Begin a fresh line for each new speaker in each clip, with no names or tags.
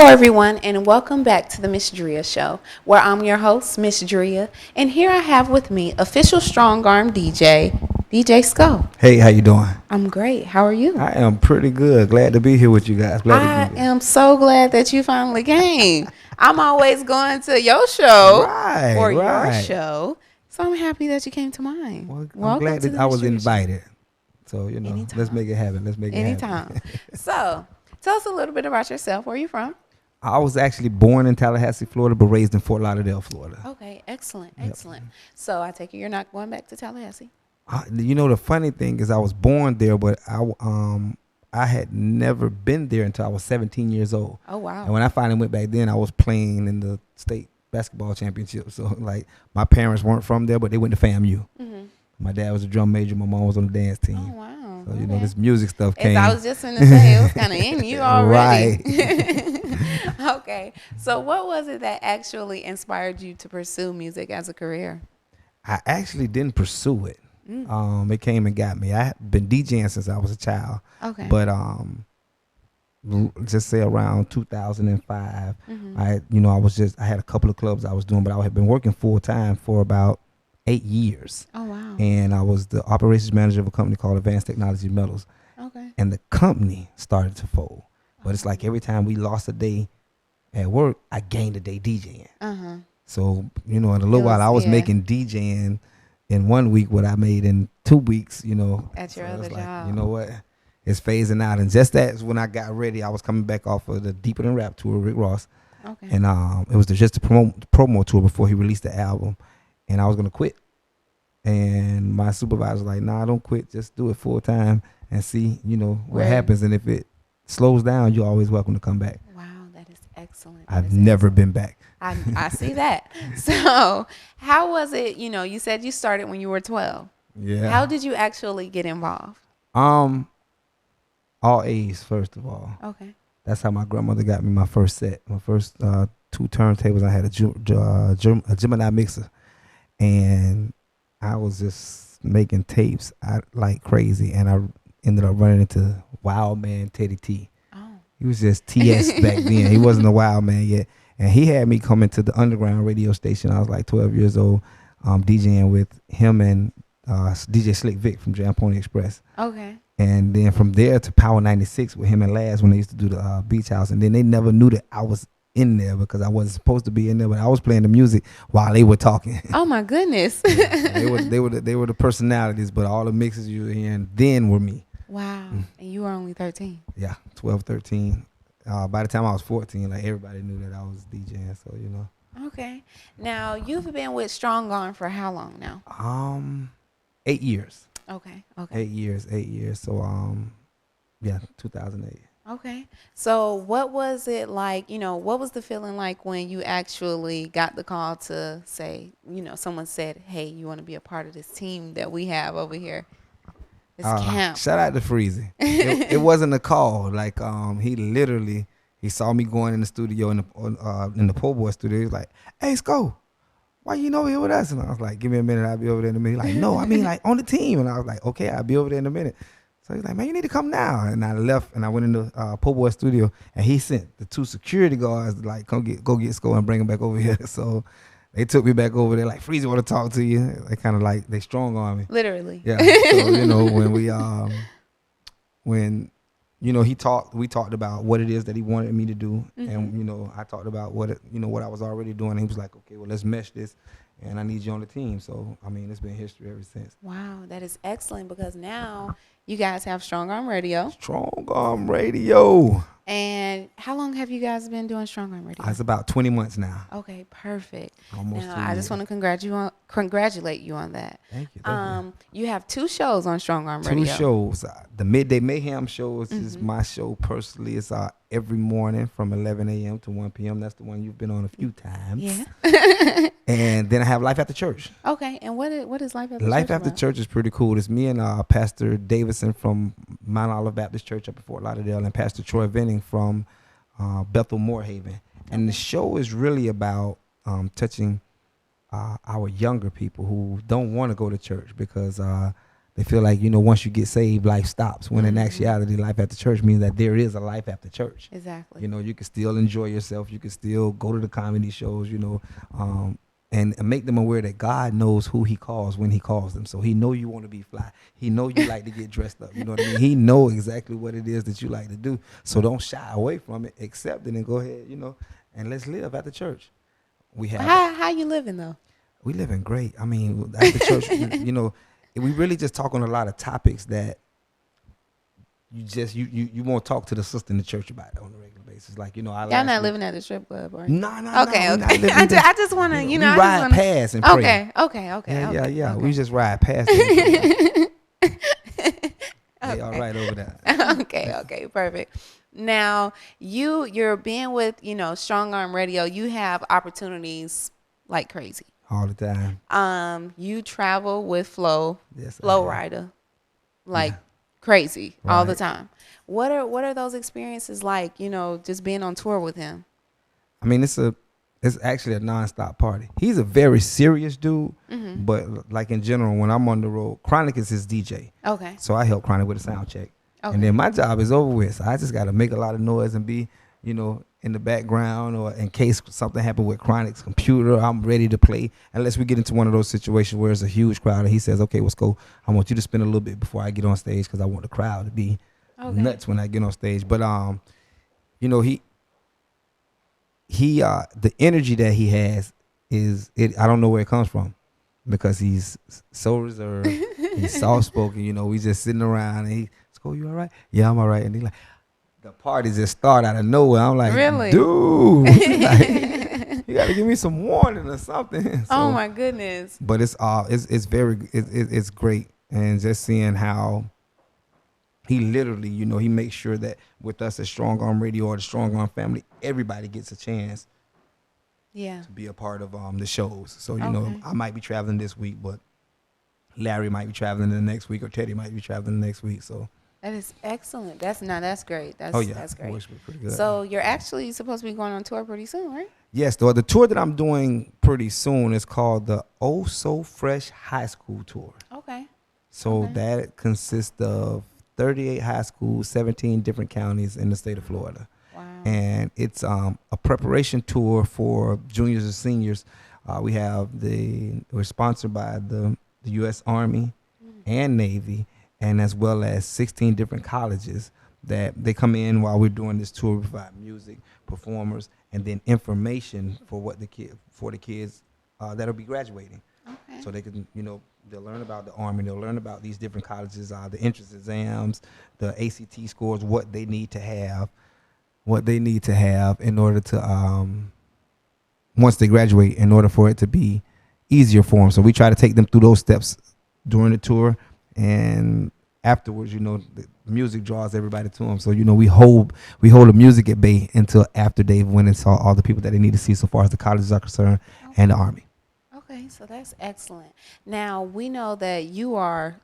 Hello, everyone, and welcome back to the Ms.Dria show, where I'm your host, Ms.Dria, and here I have with me official strong arm DJ Sco.
Hey, how you doing?
I'm great. How are you?
I am pretty good. Glad to be here with you guys. Glad to
I
be here.
am so glad that you finally came. I'm always going to your show or your
Right.
show, so I'm happy that you came to mine.
Well, I'm
Welcome
glad
to
that
the
I was
Ms.Dria show.
invited. So, let's make it happen.
Anytime. So, tell us a little bit about yourself. Where are you from?
I was actually born in Tallahassee, Florida, but raised in Fort Lauderdale, Florida.
Okay, excellent.
Yep.
So, I take it you're not going back to Tallahassee?
The funny thing is I was born there, but I had never been there until I was 17 years old.
Oh, wow.
And when I finally went back then, I was playing in the state basketball championship. So, my parents weren't from there, but they went to FAMU. Mm-hmm. My dad was a drum major. My mom was on the dance team.
Oh, wow.
So, this music stuff came.
I was just going to say, it was kind of in you already.
Right.
Okay. So what was it that actually inspired you to pursue music as a career?
I actually didn't pursue it. It came and got me. I had been DJing since I was a child.
Okay.
But just say around 2005, I had a couple of clubs I was doing, but I had been working full time for about 8 years.
Oh, wow.
And I was the operations manager of a company called Advanced Technology Metals.
Okay.
And the company started to fold. But it's like every time we lost a day at work, I gained a day DJing. Uh-huh. So, in a little while, I was making DJing in 1 week what I made in 2 weeks,
At your other job.
You know what? It's phasing out. And just that's when I got ready. I was coming back off of the Deeper Than Rap tour with Rick Ross.
Okay.
And it was just a promo tour before he released the album. And I was going to quit. And my supervisor was like, nah, don't quit. Just do it full time and see, what happens. And if it slows down, you're always welcome to come back.
Wow, that is excellent.
I've never been back.
I see that. So how was it, you said you started when you were 12.
Yeah.
How did you actually get involved?
All A's, first of all.
Okay.
That's how my grandmother got me my first set. My first 2 turntables. I had a Gemini mixer. And I was just making tapes like crazy. And I ended up running into Wild Man Teddy T. Oh. He was just TS back then. He wasn't a Wild Man yet. And he had me come into the underground radio station. I was like 12 years old, DJing with him and DJ Slick Vic from Jam Pony Express.
Okay.
And then from there to Power 96 with him and Laz when they used to do the Beach House. And then they never knew that I was in there because I wasn't supposed to be in there, but I was playing the music while they were talking.
Oh my goodness.
They were the personalities, but all the mixes you were hearing then were me.
Wow. And you were only 13.
Yeah, 12, 13. By the time I was 14, everybody knew that I was DJing, so
Okay. Now you've been with Strong Arm for how long now?
8 years.
Okay.
8 years. So 2008.
Okay. So what was it like, what was the feeling like when you actually got the call to say, someone said, hey, you want to be a part of this team that we have over here? This camp.
Shout out to Freezy. It wasn't a call. He saw me going in the studio in the Po' Boy studio. He was like, hey, Sco, why you over here with us? And I was like, give me a minute, I'll be over there in a minute. He's like, no, I mean on the team. And I was like, okay, I'll be over there in a minute. So he's like, man, you need to come now. And I left and I went in the Po' Boy studio and he sent the 2 security guards to go get Sco and bring him back over here. So they took me back over there like, Freezy want to talk to you. They kind of they strong on me.
Literally.
Yeah. So, when we talked about what it is that he wanted me to do. Mm-hmm. And, I talked about what I was already doing. And he was like, okay, well, let's mesh this. And I need you on the team. So, it's been history ever since.
Wow, that is excellent because now you guys have Strong Arm Radio.
Strong Arm Radio.
And how long have you guys been doing Strong Arm Radio?
It's about 20 months now.
Okay, perfect.
Almost.
Now, I just want to congratulate you on that.
Thank you.
You have 2 shows on Strong Arm Radio.
2 shows. The Midday Mayhem show is my show personally. It's every morning from 11 a.m. to 1 p.m. That's the one you've been on a few times.
Yeah.
And then I have Life After Church.
Okay, and what is Life After Church?
Life After Church is pretty cool. It's me and Pastor Davison from Mount Olive Baptist Church up in Fort Lauderdale and Pastor Troy Venning from Bethel Moorhaven. And the show is really about touching our younger people who don't want to go to church because They feel like, once you get saved, life stops. When in
Mm-hmm.
actuality, life after church means that there is a life after church.
Exactly.
You can still enjoy yourself. You can still go to the comedy shows, um, and make them aware that God knows who he calls when he calls them. So he know you want to be fly. He know you like to get dressed up. You know what I mean? He know exactly what it is that you like to do. So don't shy away from it. Accept it and go ahead, and let's live at the church. We have
How you living though?
we live in great. I mean, at the church, we really just talk on a lot of topics that you won't talk to the sister in the church about it on a regular basis. Like, I
Y'all
last
not
week.
living at the strip club, are you?
No, no, no.
Okay,
We not
okay.
living. We just,
I just want to,
we
I just
ride
want
past and
to.
pray.
Okay, okay, okay,
Yeah, yeah,
okay,
yeah. We
okay.
just ride past it and pray. They all
Okay.
right over there.
Okay, okay, perfect. Now, you're being with, Strong Arm Radio, you have opportunities like crazy.
All the time.
You travel with
Yes, I
Flow
have.
Rider, like
Yeah.
crazy all the
Right.
time. What are those experiences like, just being on tour with him?
I mean, it's actually a nonstop party. He's a very serious dude,
Mhm.
but like in general, when I'm on the road, Chronic is his DJ,
Okay.
so I help Chronic with a sound check, and
Okay.
then my job is over with. So I just got to make a lot of noise and be, in the background, or in case something happened with Chronic's computer, I'm ready to play. Unless we get into one of those situations where it's a huge crowd, and he says, "Okay, let's go. I want you to spin a little bit before I get on stage because I want the crowd to be
Okay.
nuts when I get on stage." But he the energy that he has is it. I don't know where it comes from because he's so reserved. He's soft spoken. We just sitting around and he's, "Oh, you all right? Yeah, I'm all right." And he like, the party just start out of nowhere. I'm like,
Really?
dude, like, you got to give me some warning or something.
Oh
So,
my goodness.
but it's very it's great, and just seeing how he literally, he makes sure that with us at Strong Arm Radio or the Strong Arm family, everybody gets a chance
Yeah.
to be a part of the shows. So
Okay.
I might be traveling this week, but Larry might be traveling the next week, or Teddy might be traveling the next week. So
That is excellent. That's great.
oh
That's
yeah,
that's
it
great.
works pretty good.
So you're actually supposed to be going on tour pretty soon, right?
Yes, the tour that I'm doing pretty soon is called the Oh So Fresh High School Tour.
Okay.
So
Okay.
that consists of 38 high schools, 17 different counties in the state of Florida.
Wow.
And it's a preparation tour for juniors and seniors. We're sponsored by the U.S. Army
Mm.
and Navy, and as well as 16 different colleges that they come in while we're doing this tour. We provide music, performers, and then information for the kids that'll be graduating.
Okay.
So they can, they'll learn about the Army, they'll learn about these different colleges, the entrance exams, the ACT scores, what they need to have in order to once they graduate, in order for it to be easier for them. So we try to take them through those steps during the tour, and afterwards, the music draws everybody to them. So we hold the music at bay until after they've went and saw all the people that they need to see, so far as the colleges are concerned and the
Okay.
Army.
Okay. So that's excellent. Now we know that you are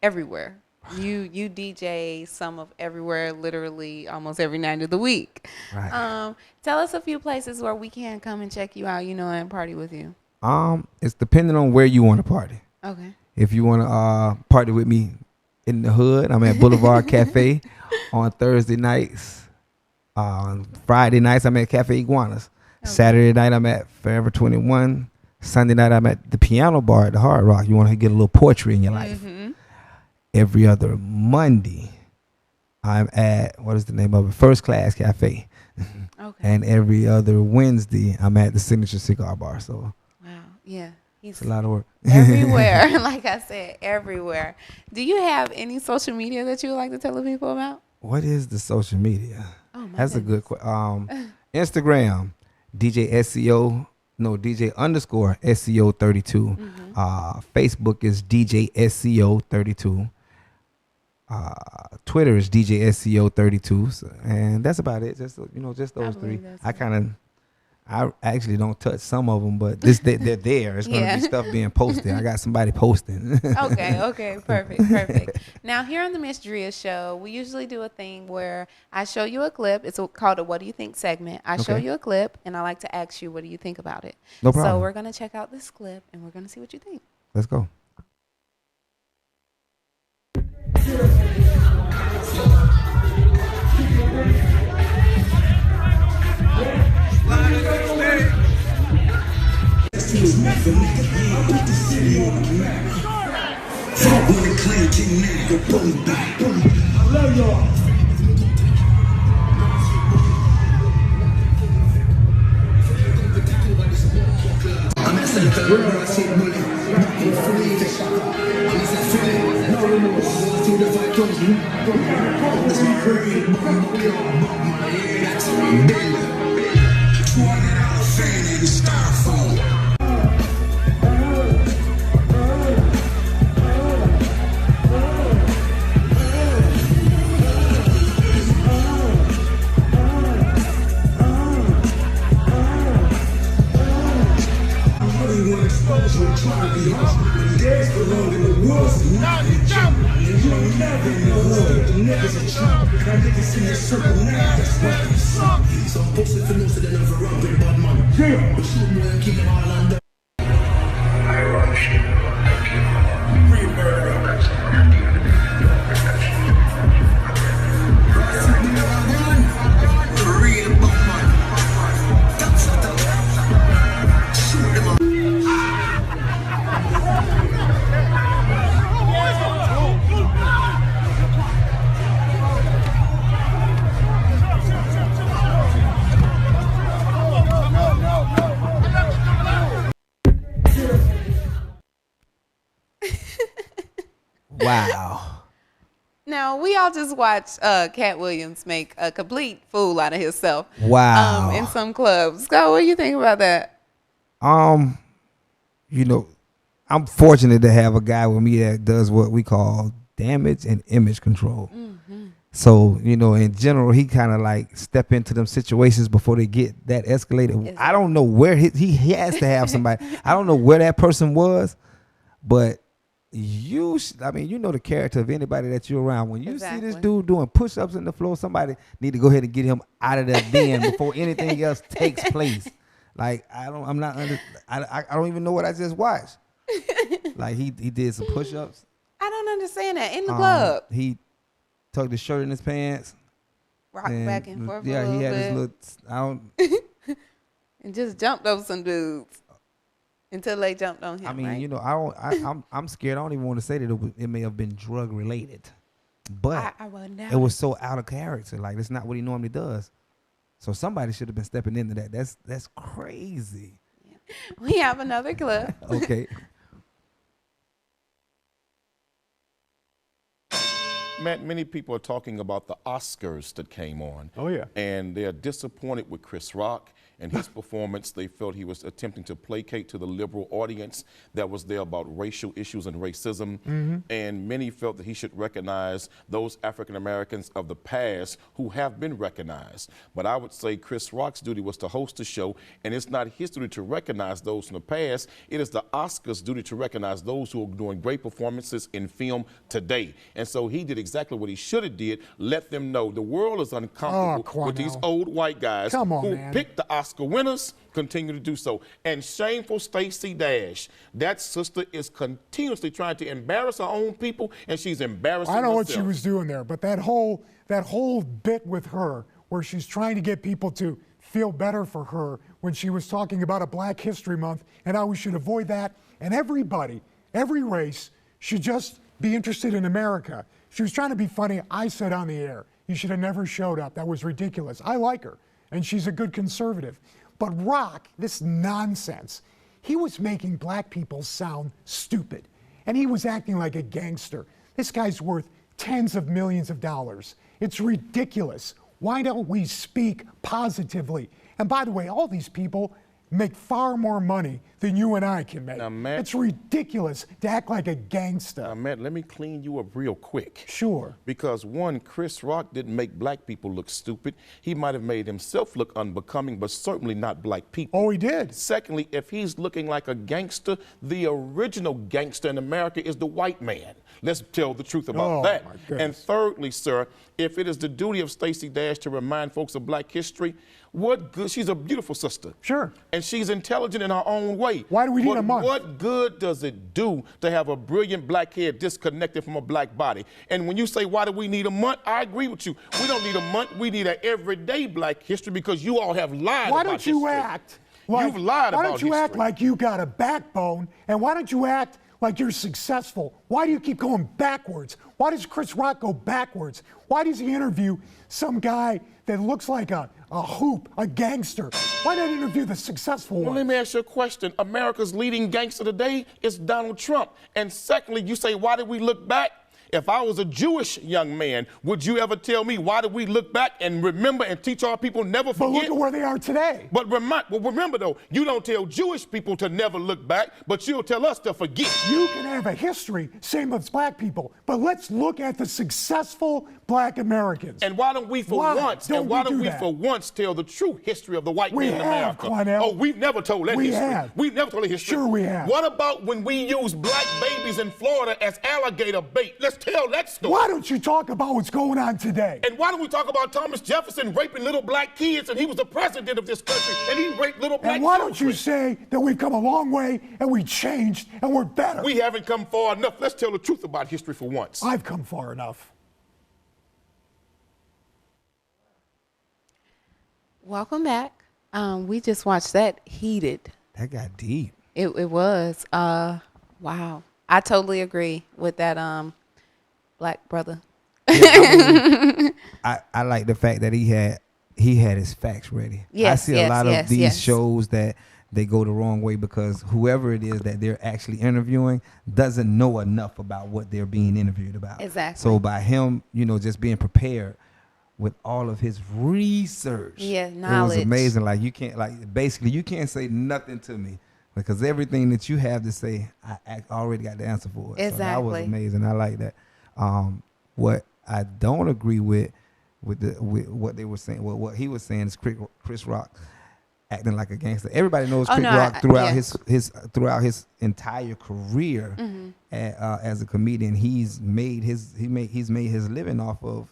everywhere. You DJ some of everywhere, literally almost every night of the week.
Right.
Tell us a few places where we can come and check you out, and party with you.
It's depending on where you want to party.
Okay.
If you want to party with me in the hood, I'm at Boulevard Cafe on Thursday nights. On Friday nights, I'm at Cafe Iguanas.
Okay.
Saturday night, I'm at Forever 21. Sunday night, I'm at the Piano Bar at the Hard Rock. You want to get a little poetry in your life.
Mm-hmm.
Every other Monday, I'm at, what is the name of it? First Class Cafe.
Okay.
And every other Wednesday, I'm at the Signature Cigar Bar. So
Wow. Yeah.
it's
He's
a lot of work.
everywhere. Like I said, everywhere. Do you have any social media that you would like to tell the people about?
What is the social media?
Oh my
That's a good
goodness.
question. Instagram, DJ SEO, no, DJ underscore SEO 32.
Mm-hmm.
Facebook is DJ SEO 32. Twitter is DJ SEO 32. So, and that's about it. Just
I
those three.
believe that's
I actually don't touch some of them, but they're there. It's going to
Yeah.
be stuff being posted. I got somebody posting.
Okay, okay, perfect, perfect. Now, here on the Ms.Dria show, we usually do a thing where I show you a clip. It's called a What Do You Think segment. I show
Okay.
you a clip, and I like to ask you, what do you think about it?
No
So
problem.
we're going to check out this clip, and we're going to see what you think.
Let's go.
When the clan came now, go boom, back, boom. I love y'all. I'm asking the girl, I take money. I'm free. I'm feeling no remorse. See the fight comes. It's my free. My head, that's $200 fan in the styrofoam. Exposure, trying to be hard. Days belong in the woods, not in the jungle. And you ain't never in the hood. The niggas are trouble. That niggas see a circle now. That's what they suck. So I'm posted for most of the never up in bad money. Yeah. But shoot more and keep all under. I run shit. Free murder. Real bad money. Shoot them up.
Wow.
Now we all just watched Katt Williams make a complete fool out of himself.
Wow.
In some clubs. Scott, what do you think about that?
You know, I'm fortunate to have a guy with me that does what we call damage and image control. Mm-hmm. So, you know, in general, he kind of like step into them situations before they get that escalated. I don't know where he has to have somebody. I don't know where that person was, but I mean, you know the character of anybody that you're around. When you see this dude doing push-ups in the floor, somebody need to go ahead and get him out of that den before anything else takes place. Like I don't even know what I just watched. Like he did some push-ups.
I don't understand that in the club.
He tucked his shirt in his pants.
Rock back and forth.
Yeah, he had his little.
And just jumped over some dudes until they jumped on him.
I mean,
right?
you know, I'm scared. I don't even want to say that it may have been drug related, but it was so out of character. Like that's not what he normally does. So somebody should have been stepping into that. That's crazy.
Yeah. We have another clip.
Okay.
Matt, many people are talking about the Oscars that came on.
Oh, yeah.
And they're disappointed with Chris Rock and his performance. They felt he was attempting to placate to the liberal audience that was there about racial issues and racism. Mm-hmm. And many felt that he should recognize those African Americans of the past who have been recognized. But I would say Chris Rock's duty was to host the show, and it's not his duty to recognize those from the past. It is the Oscars' duty to recognize those who are doing great performances in film today. And so he did exactly what he should have did, let them know the world is uncomfortable with these old white guys who picked the Oscar winners, continue to do so. And shameful Stacey Dash, that sister is continuously trying to embarrass her own people, and she's embarrassing herself.
I know what she was doing there, but that whole bit with her where she's trying to get people to feel better for her when she was talking about a Black History Month and how we should avoid that, and everybody, every race should just be interested in America. She was trying to be funny. I said on the air, you should have never showed up. That was ridiculous. I like her, and she's a good conservative. But Rock, this nonsense, he was making black people sound stupid, and he was acting like a gangster. This guy's worth tens of millions of dollars. It's ridiculous. Why don't we speak positively? And by the way, all these people make far more money than you and I can make.
Now, Matt,
it's ridiculous to act like a gangster.
Now, Matt, let me clean you up real quick.
Sure.
Because one, Chris Rock didn't make black people look stupid. He might have made himself look unbecoming, but certainly not black people.
Oh, he did.
Secondly, if he's looking like a gangster, the original gangster in America is the white man. Let's tell the truth about that. And thirdly, sir, if it is the duty of Stacey Dash to remind folks of black history, what good? She's a beautiful sister.
Sure.
And she's intelligent in her own way.
Why do we need a month?
What good does it do to have a brilliant black head disconnected from a black body? And when you say, why do we need a month? I agree with you. We don't need a month. We need an everyday black history because you all have lied
why
about
don't you
history.
act like,
You've lied
why
about
don't you
history.
act like you got a backbone, and why don't you act like you're successful. Why do you keep going backwards? Why does Chris Rock go backwards? Why does he interview some guy that looks like a hoop, a gangster? Why not interview the successful
Well,
one?
let me ask you a question. America's leading gangster today is Donald Trump. And secondly, you say, why did we look back? If I was a Jewish young man, would you ever tell me why did we look back and remember and teach our people never
But look
forget?
at where they are today.
But remember though, you don't tell Jewish people to never look back, but you'll tell us to forget.
You can have a history, same with black people, but let's look at the successful black Americans.
And why don't we for
Why
once,
don't
and why
we
don't
do
we
that?
for once tell the true history of the white
We
man in
have,
America?
Cornell.
Oh, we've never told that
We
history.
have.
We've never told the history.
Sure we have.
What about when we use black babies in Florida as alligator bait? Let's tell that story.
Why don't you talk about what's going on today?
And why don't we talk about Thomas Jefferson raping little black kids, and he was the president of this country, and he raped little black
And why don't you
children?
say that we've come a long way and we changed and we're better?
We haven't come far enough. Let's tell the truth about history for once.
I've come far enough.
Welcome back. We just watched that Heated.
That got deep.
It was. Wow. I totally agree with that black brother.
I like the fact that he had his facts ready.
Yes,
I see a
yes,
lot
yes,
of these
yes.
shows that they go the wrong way because whoever it is that they're actually interviewing doesn't know enough about what they're being interviewed about.
Exactly.
So by him, just being prepared with all of his research,
Yeah,
it
knowledge.
was amazing. Like you can't say nothing to me because everything that you have to say, I already got the answer for it. So that was
Exactly.
amazing. I like that. What I don't agree with what they were saying, what he was saying is Chris Rock acting like a gangster. Everybody knows Chris Rock throughout his entire career as a comedian. He's made his living off of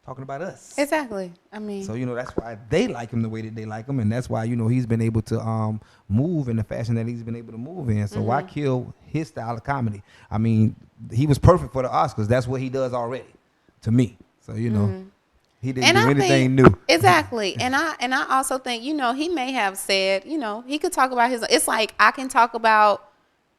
talking about us.
Exactly. I mean,
So that's why they like him the way that they like him, and that's why he's been able to move in the fashion that he's been able to move in. So why kill his style of comedy? I mean, he was perfect for the Oscars. That's what he does already, to me. So he didn't do anything new.
Exactly. And I also think, he may have said, he could talk about his. It's like I can talk about,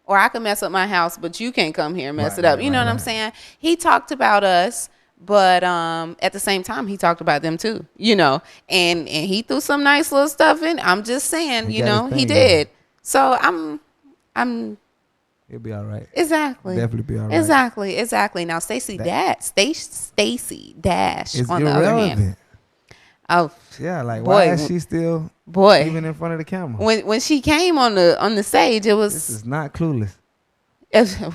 or I can mess up my house, but you can't come here and mess it up. You know what I'm saying? He talked about us. But at the same time, he talked about them too, and he threw some nice little stuff in. I'm just saying,
He got his
he
thing,
did. So I'm
He'll be all right.
exactly
Definitely be all right.
exactly. Now Stacey Dash
It's
on the other hand,
irrelevant.
oh
Yeah, like
Boy,
why is she still
boy,
even in front of the camera?
when she came on the stage, it
This
was
is not clueless.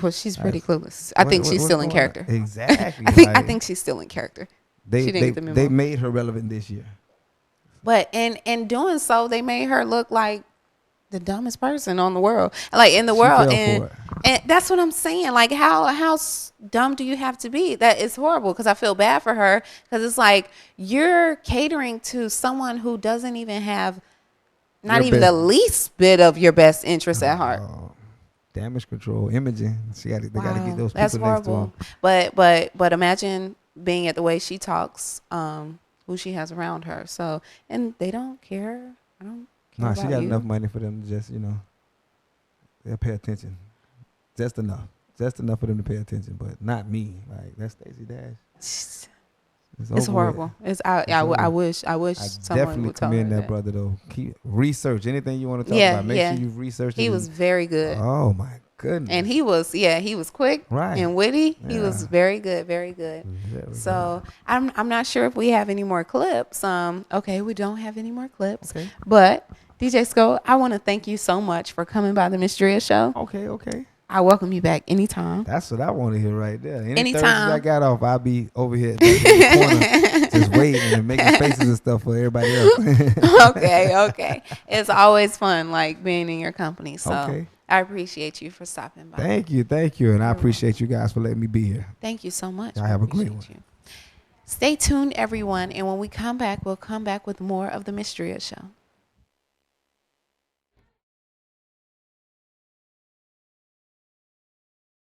well, she's pretty clueless. I think she's still in character.
Exactly.
I think she's still in character. She didn't get the memo.
They made her relevant this year.
But in doing so, they made her look like the dumbest person on the world, like in the world,
fell for
and that's what I'm saying. Like how dumb do you have to be? That is horrible because I feel bad for her because it's like you're catering to someone who doesn't even have not
Your
even
best-
the least bit of your best interest at heart.
Damage control, imaging. They got to get those people
That's
next to
horrible.
them.
But imagine being at the way she talks, who she has around her. So and they don't care. I don't care
Nah,
about
she got
you.
enough money for them to just they'll pay attention. Just enough for them to pay attention, but not me. Like that's Stacey Dash.
It's
over
horrible.
with.
I wish
I
someone
definitely
would tell her
commend that
that.
brother though. Keep research anything you want to talk
Yeah,
about. Make
yeah.
sure you research.
He
it.
was very good.
Oh my goodness.
And he was quick
Right.
and witty. He was
Yeah.
very good, very good.
Very
So I'm not sure if we have any more clips. Okay, we don't have any more clips.
Okay.
But DJ Sco, I want to thank you so much for coming by the Ms.Dria show.
Okay.
I welcome you back anytime.
That's what I want to hear right there.
Anytime.
Thursdays I got off, I'll be over here back in the corner, just waiting and making faces and stuff for everybody else.
Okay. It's always fun, like being in your company. So
Okay.
I appreciate you for stopping by.
Thank you, and I appreciate you guys for letting me be here.
Thank you so much.
Y'all
I
have a great
appreciate you. Stay tuned, everyone. And when we come back, we'll come back with more of the Ms.Dria show.